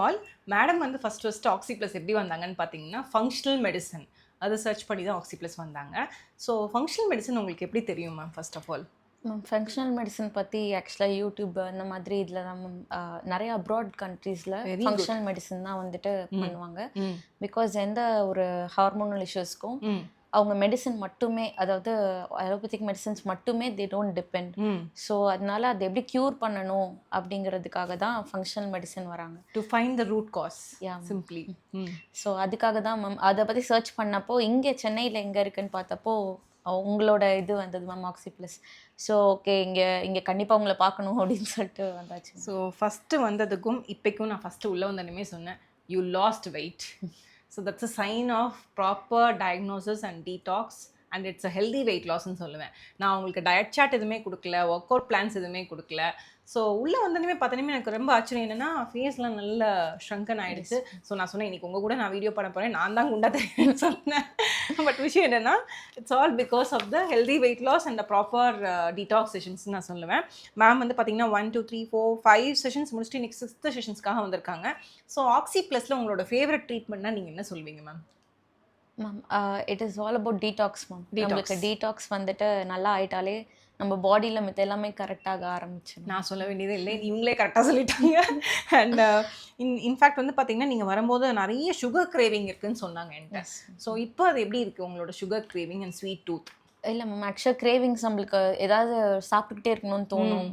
All madam வந்து first Oxy Plus எப்படி வந்தாங்கன்னு பார்த்தீங்கன்னா ஃபங்க்ஷனல் மெடிசன் அதை சர்ச் பண்ணி தான் ஆக்சி ப்ளஸ் வந்தாங்க. ஸோ ஃபங்க்ஷனல் மெடிசன் உங்களுக்கு எப்படி தெரியும் ma'am first of all? Ma'am functional medicine பற்றி ஆக்சுவலாக யூடியூப் இந்த மாதிரி இதில் தான் மேம் நிறைய அப்ராட் கண்ட்ரீஸில் ஃபங்க்ஷனல் மெடிசன் தான் வந்துட்டு பண்ணுவாங்க. பிகாஸ் எந்த ஒரு ஹார்மோனல் இஷ்யூஸ்க்கும் அவங்க மெடிசன் மட்டுமே, அதாவது அலோபதிக் மெடிசன்ஸ் மட்டுமே தே டோன்ட் டிபெண்ட். ஸோ அதனால அதை எப்படி க்யூர் பண்ணணும் அப்படிங்கிறதுக்காக தான் ஃபங்க்ஷனல் மெடிசன் வராங்க. To find the root cause simply. So அதுக்காக தான் மேம் அதை பற்றி சர்ச் பண்ணப்போ இங்கே சென்னையில் எங்கே இருக்குன்னு பார்த்தப்போ உங்களோட இது வந்தது மேம் ஆக்சி ப்ளஸ். ஸோ ஓகே இங்கே கண்டிப்பாக உங்களை பார்க்கணும் அப்படின்னு சொல்லிட்டு வந்தாச்சு. ஸோ ஃபஸ்ட்டு வந்ததுக்கும் இப்போக்கும் நான் ஃபஸ்ட்டு உள்ளே வந்தனுமே சொன்னேன், you lost weight. So that's a sign of proper diagnosis and detox and it's a healthy weight லாஸ்ன்னு சொல்லுவேன். நான் உங்களுக்கு டயட் சார்ட் எதுவுமே கொடுக்கல, ஒர்க் அவுட் பிளான்ஸ் எதுவுமே கொடுக்கல. ஸோ உள்ளே வந்தோடனே பார்த்தோன்னே எனக்கு ரொம்ப ஆச்சரியம் என்னென்னா ஃபேஸ்லாம் நல்ல ஷ்ரங்கன் ஆகிடுச்சு. ஸோ நான் சொன்னேன் இன்றைக்கி உங்கள் கூட நான் வீடியோ பண்ண போகிறேன், நான் தான் குண்டா தெரியும்னு சொன்னேன். பட் விஷயம் என்னென்னா it's all because of the healthy weight loss and the proper detox sessions நான் சொல்லுவேன். மேம் வந்து பார்த்தீங்கன்னா 1 2 3 4 5 செஷன்ஸ் முடிச்சுட்டு நெக்ஸ்ட் 6th செஷன்ஸ்க்காக வந்திருக்காங்க. ஸோ ஆக்சி ப்ளஸில் உங்களோட ஃபேவரட் ட்ரீட்மெண்ட்னா நீங்கள் என்ன சொல்வீங்க ma'am? Ma'am it is all about detox ma'am. நம்மளுக்கு டீடாக்ஸ் வந்துட்டு நல்லா ஆயிட்டாலே நம்ம பாடியில் மித்த எல்லாமே கரெக்டாக ஆரம்பிச்சு. நான் சொல்ல வேண்டியது இல்லை, இவங்களே கரெக்டாக சொல்லிட்டாங்க. அண்ட் இன்ஃபேக்ட் வந்து பார்த்தீங்கன்னா நீங்கள் வரும்போது நிறைய சுகர் கிரேவிங் இருக்குதுன்னு சொன்னாங்க என்கிட்ட. ஸோ இப்போ அது எப்படி இருக்குது உங்களோட sugar craving and sweet tooth? இல்லை மேம், ஆக்சுவலாக கிரேவிங்ஸ் நம்மளுக்கு ஏதாவது சாப்பிட்டுக்கிட்டே இருக்கணும்னு தோணும்.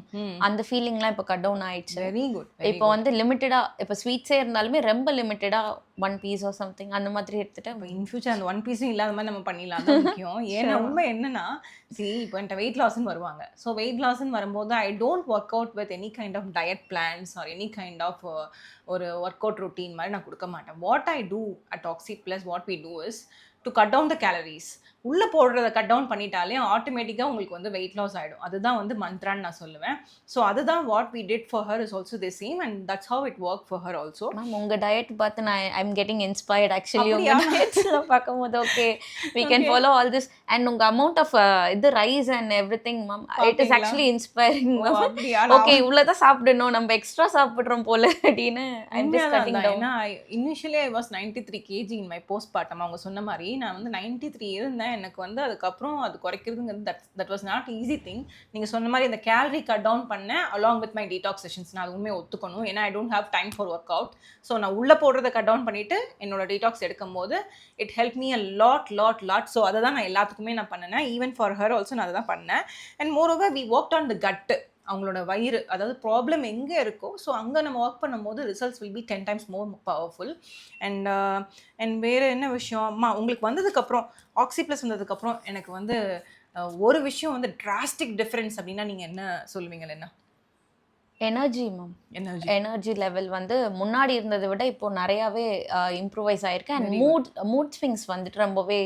அந்த ஃபீலிங்லாம் இப்போ கட் டவுன் ஆயிடுச்சு. Very good. இப்போ வந்து லிமிட்டடாக, இப்போ ஸ்வீட்ஸே இருந்தாலுமே ரொம்ப லிமிட்டடாக 1 piece or something அந்த மாதிரி எடுத்துட்டு இன் ஃபியூச்சர் அந்த 1 piece இல்லாத மாதிரி நம்ம பண்ணிடலாம். அது முக்கியம். ஏன்னா உண்மை என்னன்னா இப்போ என்கிட்ட வெயிட் லாஸ்ன்னு வருவாங்க. ஸோ வெயிட் லாஸ்ன்னு வரும்போது I don't work out with any kind of diet plans or any kind of ஒரு ஒர்க் அவுட் ரொட்டீன் மாதிரி நான் கொடுக்க மாட்டேன். What I do at Oxy Plus what we do is to cut down the calories. உள்ளே போடுறத cut down பண்ணிட்டாலே ஆட்டோமேட்டிக்காக உங்களுக்கு வந்து வெயிட் லாஸ் ஆகிடும். அதுதான் வந்து மந்த்ரான்னு நான் சொல்லுவேன். ஸோ அதுதான் what we did for her is also the same and that's how it work for her also. Ma'am உங்கள் டயட் பார்த்து நான் I am getting inspired actually. உங்கள் டயட்ஸ்லாம் பார்க்கும்போது okay we can follow all this and உங்கள் amount of இது rice and everything ma'am it is actually inspiring ma'am. Okay இவ்வளோதான் சாப்பிடணும், நம்ம எக்ஸ்ட்ரா சாப்பிட்றோம் போல அப்படின்னு. ஏன்னா initially I was 93 kg in my post partum. அவங்க சொன்ன மாதிரி நான் வந்து 93 இருந்தேன். எனக்கு வந்து அதுக்கப்புறம் அது குறைக்கிறதுங்கிறது that was not easy thing. நீங்கள் சொன்ன மாதிரி இந்த கேலரி கட் டவுன் பண்ணேன் along with my detox sessions. நான் அதுவுமே ஒத்துக்கணும், ஏன்னா I don't have time for workout. ஸோ நான் உள்ளே போடுறதை கட் டவுன் பண்ணிவிட்டு என்னோட டீடாக்ஸ் எடுக்கும் போது it help me a lot. So அதை தான் நான் எல்லாத்துக்குமே நான் பண்ணினேன். ஈவன் ஃபார் ஹர் ஆல்சோ நான் அதை தான் பண்ணேன். And moreover we work on the gut, அவங்களோட வயிறு, அதாவது ப்ராப்ளம் எங்கே இருக்கோ ஸோ அங்கே நம்ம ஒர்க் பண்ணும்போது results will be 10 times more powerful. And வேறு என்ன விஷயம் அம்மா உங்களுக்கு வந்ததுக்கப்புறம் ஆக்சி ப்ளஸ் வந்ததுக்கப்புறம் எனக்கு வந்து ஒரு விஷயம் வந்து டிராஸ்டிக் டிஃப்ரென்ஸ் அப்படின்னா நீங்கள் என்ன சொல்லுவீங்க? என்ன? Energy ma'am. எனர்ஜி லெவல் வந்து முன்னாடி இருந்ததை விட இப்போ நிறையாவே இம்ப்ரூவைஸ் ஆயிருக்கு. அண்ட் மூட் ஸ்விங்ஸ் வந்துட்டு ரொம்பவே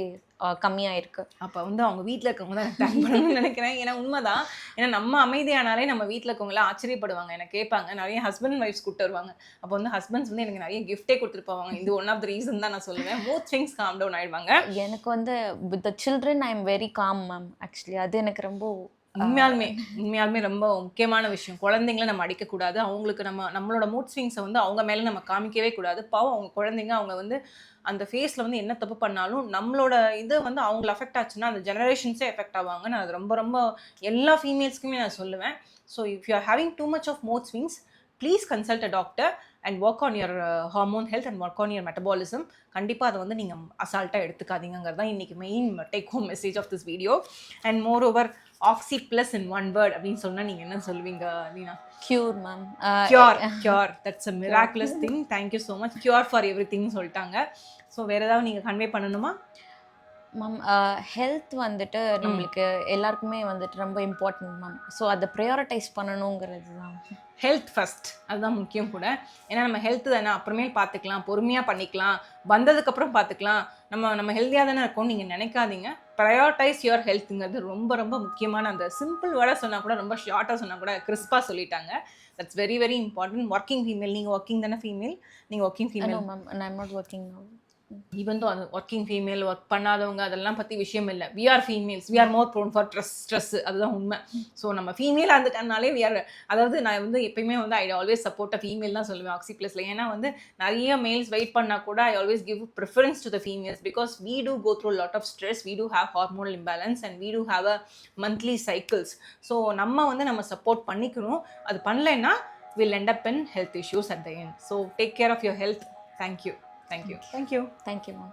கம்மியாக இருக்குது. அப்போ வந்து அவங்க வீட்டில் இருக்கவங்க தான் தேங்க் பண்ணணும்னு நினைக்கிறேன். ஏன்னா உண்மைதான். ஏன்னா நம்ம அமைதியானாலே நம்ம வீட்டில் இருக்கவங்களாம் ஆச்சரியப்படுவாங்க, எனக்கு கேட்பாங்க. நிறைய ஹஸ்பண்ட் அண்ட் ஒய்ஃப்ஸ் கூப்பிட்டு வருவாங்க. அப்போ வந்து ஹஸ்பண்ட்ஸ் வந்து எனக்கு நிறைய கிஃப்டே கொடுத்துட்டு போவாங்க. இது ஒன் ஆஃப் த ரீசன் தான் நான் சொல்லுவேன். மூட் ஸ்விங்ஸ் காம் டவுன் ஆயிடுவாங்க. எனக்கு வந்து with the children I am very com ma'am. Actually அது எனக்கு ரொம்ப உண்மையாலுமே ரொம்ப முக்கியமான விஷயம். குழந்தைங்கள நம்ம அடிக்கக்கூடாது. அவங்களுக்கு நம்மளோட மூட் ஸ்விங்ஸை வந்து அவங்க மேலே நம்ம காமிக்கவே கூடாது. பாவம் அவங்க குழந்தைங்க, அவங்க வந்து அந்த ஃபேஸில் வந்து என்ன தப்பு பண்ணாலும் நம்மளோட இது வந்து அவங்கள அஃபெக்ட் ஆச்சுன்னா அந்த ஜெனரேஷன்ஸே எஃபெக்ட் ஆவாங்க. நான் அது ரொம்ப ரொம்ப எல்லா ஃபீமேல்ஸ்க்குமே நான் சொல்லுவேன். So if you are having too much of mood swings please consult a doctor and work on your hormone health and work on your metabolism. கண்டிப்பாக அதை வந்து நீங்கள் அசால்ட்டாக எடுத்துக்காதீங்கிறது தான் இன்றைக்கி main take home message of this video. And moreover Oxy Plus in one word அப்படின்னு சொன்னால் நீங்கள் என்ன சொல்லுவீங்க Leena? Cure ma'am. Cure that's a miraculous thing. Thank you so much. Cure for every திங்னு சொல்லிட்டாங்க. ஸோ வேறு ஏதாவது நீங்கள் கன்வே பண்ணணுமா? மேம் ஹெல்த் வந்துட்டு நம்மளுக்கு எல்லாருக்குமே வந்துட்டு ரொம்ப இம்பார்ட்டன்ட் மேம். ஸோ அதை ப்ரையாரிட்டைஸ் பண்ணணுங்கிறது தான். ஹெல்த் ஃபஸ்ட், அதுதான் முக்கியம் கூட. ஏன்னா நம்ம ஹெல்த்து தானே அப்புறமேல் பார்த்துக்கலாம், பொறுமையாக பண்ணிக்கலாம், வந்ததுக்கப்புறம் பார்த்துக்கலாம். நம்ம ஹெல்த்தியாக தானே இருக்கோம் நீங்கள் நினைக்காதீங்க. ப்ரையாரிட்டைஸ் யுவர் ஹெல்த்துங்கிறது ரொம்ப ரொம்ப முக்கியமான அந்த சிம்பிள் வேர்டாக சொன்னால் கூட, ரொம்ப ஷார்ட்டாக சொன்னால் கூட கிறிஸ்பாக சொல்லிட்டாங்க. That's very very important. Working female, நீங்கள் ஒர்க்கிங் தானே ஃபீமேல்? நீங்கள் working female? Ma'am I am not working now. Even though அது ஒர்க்கிங் ஃபீமேல் ஒர்க் பண்ணாதவங்க அதெல்லாம் பற்றி விஷயம் இல்லை. We are females, we are more prone for stress, அதுதான் உண்மை. ஸோ நம்ம ஃபீமேலாக இருந்துட்டனாலே வி ஆர், அதாவது நான் வந்து எப்பயுமே வந்து I always support a female தான் சொல்லுவேன் ஆக்சி ப்ளஸில். ஏன்னா வந்து நிறைய மேல்ஸ் வெயிட் பண்ணால் கூட I always give preference to the females because we do go through a lot of stress, we do have hormonal imbalance and we do have a monthly cycles. So நம்ம வந்து நம்ம support பண்ணிக்கணும். அது பண்ணலைன்னா we'll end up in health issues at the end. So take care of your health. Thank you. Thank you. Thank you. Thank you ma'am.